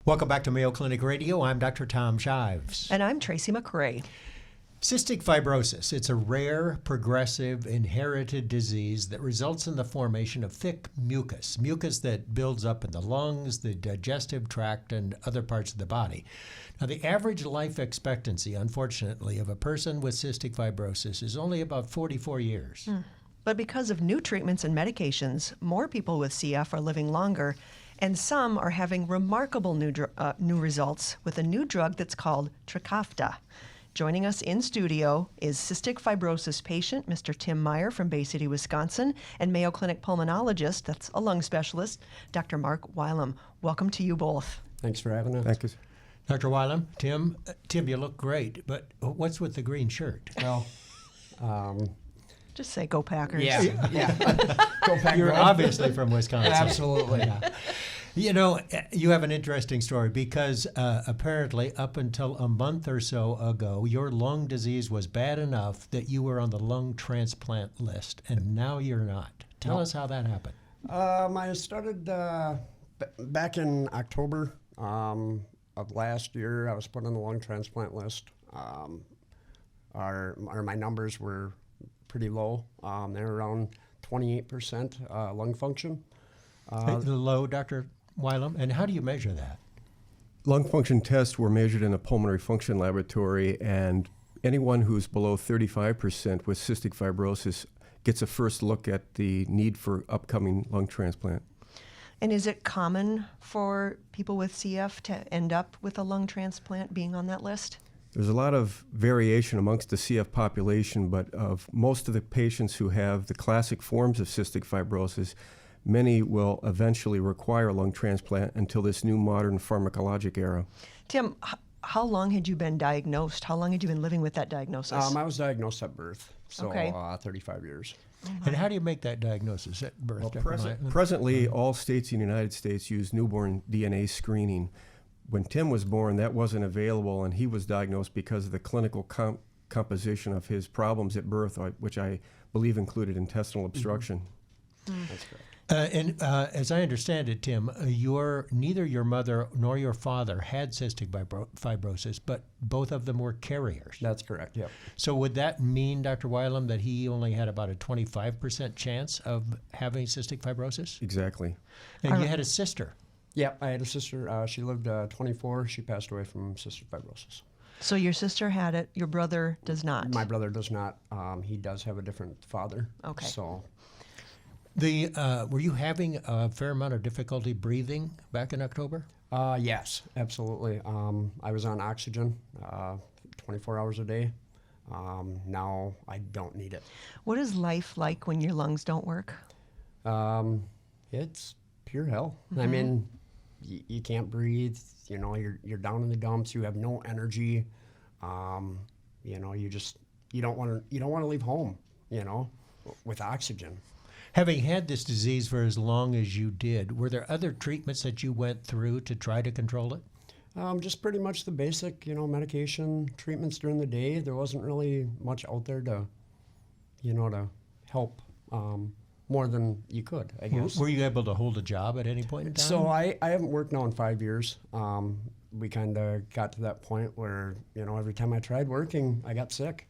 Welcome back to Mayo Clinic Radio. I'm Dr. Tom Shives. And I'm Tracy McRae. Cystic fibrosis. It's a rare, progressive, inherited disease that results in the formation of thick mucus that builds up in the lungs, the digestive tract, and other parts of the body. Now, the average life expectancy, unfortunately, of a person with cystic fibrosis is only about 44 years. But because of new treatments and medications, more people with CF are living longer, and some are having remarkable new results with a new drug that's called Trikafta. Joining us in studio is cystic fibrosis patient, Mr. Tim Myer from Bay City, Wisconsin, and Mayo Clinic pulmonologist, that's a lung specialist, Dr. Mark Wylam. Welcome to you both. Thanks for having us. Thank you. Dr. Wylam, Tim, you look great, but what's with the green shirt? Well, just say go Packers. yeah. Go Pack You're Go. obviously from Wisconsin. Absolutely. Yeah. You know, you have an interesting story because apparently up until a month or so ago, your lung disease was bad enough that you were on the lung transplant list, and now you're not. Tell us how that happened. I started back in October of last year. I was put on the lung transplant list. My numbers were pretty low. They were around 28% lung function. Low, Dr. Wylam, and how do you measure that? Lung function tests were measured in a pulmonary function laboratory, and anyone who's below 35% with cystic fibrosis gets a first look at the need for upcoming lung transplant. And is it common for people with CF to end up with a lung transplant being on that list? There's a lot of variation amongst the CF population, but of most of the patients who have the classic forms of cystic fibrosis, many will eventually require lung transplant until this new modern pharmacologic era. Tim, how long had you been diagnosed? How long had you been living with that diagnosis? I was diagnosed at birth, so Okay. 35 years. And how do you make that diagnosis at birth? Well, Dr. Wylam? presently, all states in the United States use newborn DNA screening. When Tim was born, that wasn't available, and he was diagnosed because of the clinical composition of his problems at birth, which I believe included intestinal obstruction. That's correct. As I understand it, Tim, neither your mother nor your father had cystic fibrosis, but both of them were carriers. That's correct, yep. So would that mean, Dr. Wylam, that he only had about a 25% chance of having cystic fibrosis? Exactly. And you had a sister. Yeah, I had a sister. She lived 24. She passed away from cystic fibrosis. So your sister had it, your brother does not? My brother does not. He does have a different father. Okay. So, Were you having a fair amount of difficulty breathing back in October? yes, absolutely. I was on oxygen 24 hours a day. Now I don't need it. What is life like when your lungs don't work? It's pure hell. I mean, you can't breathe. You know, you're down in the dumps. You have no energy. You know, you don't want to leave home. You know, with oxygen. Having had this disease for as long as you did, were there other treatments that you went through to try to control it? Just pretty much the basic, medication treatments during the day. There wasn't really much out there to help more than you could, I guess. Were you able to hold a job at any point in time? So I haven't worked now in 5 years. We kind of got to that point where, every time I tried working, I got sick.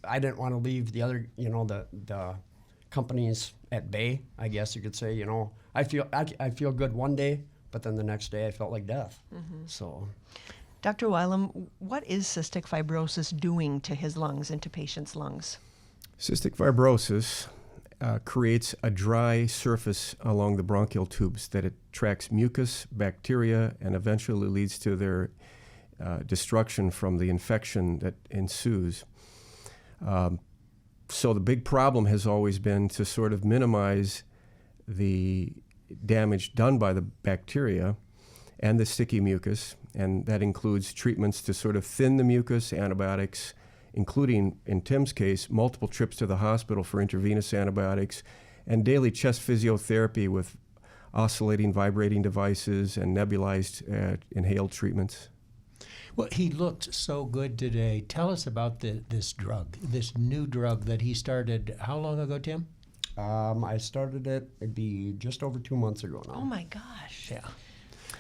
I didn't want to leave the other, the companies at bay, I guess you could say. I feel good one day, but then the next day I felt like death. So, Dr. Wylam, what is cystic fibrosis doing to his lungs and to patients' lungs? Cystic fibrosis creates a dry surface along the bronchial tubes that attracts mucus, bacteria, and eventually leads to their destruction from the infection that ensues. So the big problem has always been to sort of minimize the damage done by the bacteria and the sticky mucus, and that includes treatments to sort of thin the mucus, antibiotics, including, in Tim's case, multiple trips to the hospital for intravenous antibiotics, and daily chest physiotherapy with oscillating, vibrating devices and nebulized inhaled treatments. Well, he looked so good today. Tell us about this drug, this new drug that he started. How long ago, Tim? I started it'd be just over 2 months ago now. Oh my gosh. Yeah.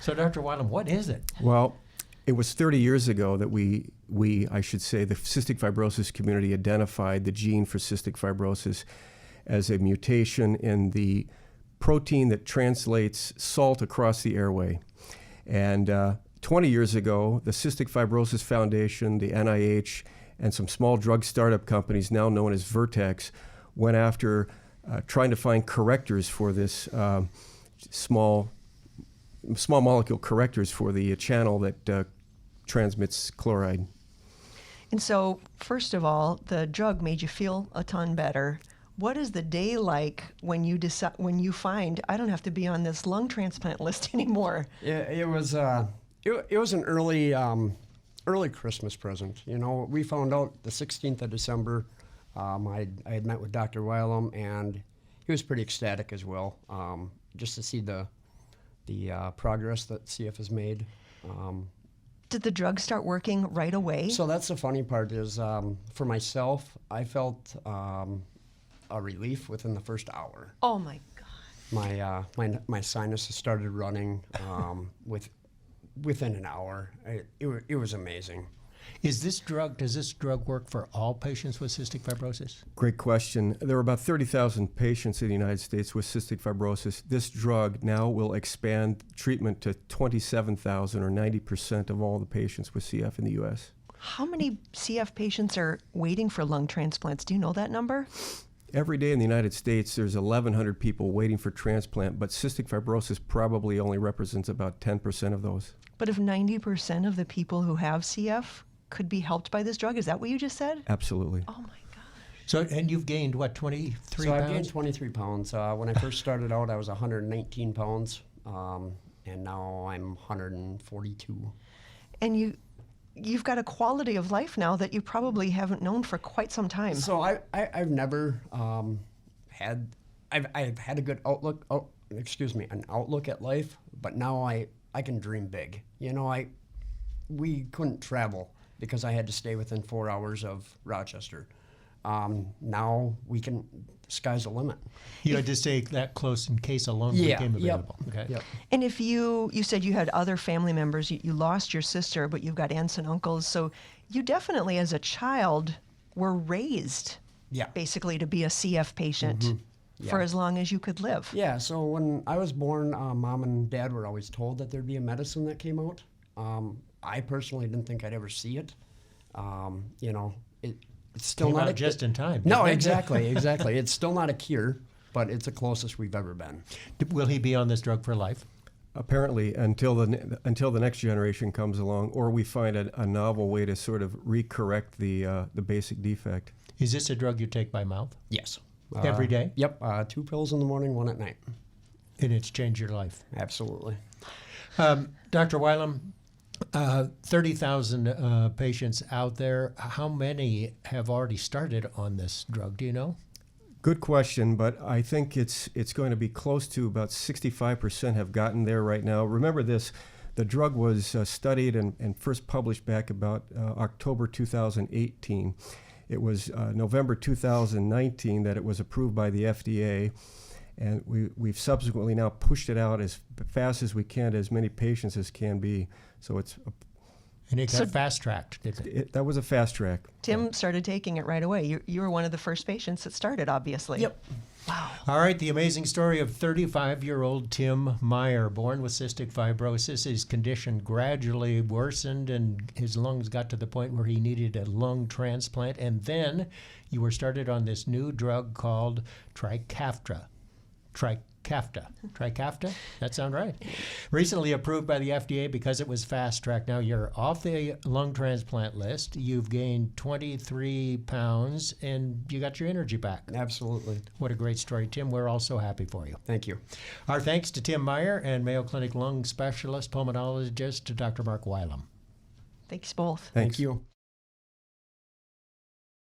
So, Dr. Wylam, what is it? Well, it was 30 years ago that I should say, the cystic fibrosis community identified the gene for cystic fibrosis as a mutation in the protein that translates salt across the airway. And 20 years ago, the Cystic Fibrosis Foundation, the NIH, and some small drug startup companies now known as Vertex went after trying to find correctors for this small molecule correctors for the channel that transmits chloride. And so, first of all, the drug made you feel a ton better. What is the day like when you find I don't have to be on this lung transplant list anymore? It was an early Christmas present. You know, we found out the 16th of December. I had met with Dr. Wylam, and he was pretty ecstatic as well, just to see the progress that CF has made. Did the drug start working right away? So that's the funny part is, for myself, I felt a relief within the first hour. Oh my God. My sinuses started running within an hour. It was amazing. Does this drug work for all patients with cystic fibrosis? Great question. There are about 30,000 patients in the United States with cystic fibrosis. This drug now will expand treatment to 27,000, or 90% of all the patients with CF in the U.S. How many CF patients are waiting for lung transplants? Do you know that number? Every day in the United States, there's 1,100 people waiting for transplant, but cystic fibrosis probably only represents about 10% of those. But if 90% of the people who have CF could be helped by this drug, is that what you just said? Absolutely. Oh my God. So, and you've gained, what, 23 So pounds? I've gained 23 pounds. When I first started out, I was 119 pounds, and now I'm 142. And you've got a quality of life now that you probably haven't known for quite some time. So I've never had a good outlook. An outlook at life. But now I can dream big. You know, we couldn't travel because I had to stay within 4 hours of Rochester. Now we can. Sky's the limit. You had to stay that close in case a loan became available. Okay. Yep. And if you said you had other family members, you lost your sister, but you've got aunts and uncles, so you definitely as a child were raised basically to be a CF patient for as long as you could live. Yeah, so when I was born, Mom and Dad were always told that there'd be a medicine that came out. I personally didn't think I'd ever see it. You know, it's still Came not out just in time. No, exactly. It's still not a cure, but it's the closest we've ever been. Will he be on this drug for life? Apparently, until the next generation comes along, or we find a novel way to sort of recorrect the basic defect. Is this a drug you take by mouth? Yes. Every day? Yep. 2 pills in the morning, 1 at night. And it's changed your life. Absolutely. Dr. Wylam, 30,000 patients out there. How many have already started on this drug? Do you know? Good question, but I think it's going to be close to about 65% have gotten there right now. Remember this, the drug was studied and first published back about October 2018. It was November 2019 that it was approved by the FDA, and we've subsequently now pushed it out as fast as we can to as many patients as can be. So it's and it got fast-tracked, didn't it? That was a fast track. Tim started taking it right away. You were one of the first patients that started, obviously. Yep. Wow. All right, the amazing story of 35-year-old Tim Myer, born with cystic fibrosis. His condition gradually worsened, and his lungs got to the point where he needed a lung transplant. And then you were started on this new drug called Trikafta. Trikafta? That sound right? Recently approved by the FDA because it was fast-tracked. Now you're off the lung transplant list. You've gained 23 pounds, and you got your energy back. Absolutely. What a great story, Tim. We're all so happy for you. Thank you. Our thanks to Tim Myer and Mayo Clinic lung specialist, pulmonologist, Dr. Mark Wylam. Thanks both. Thanks. Thank you.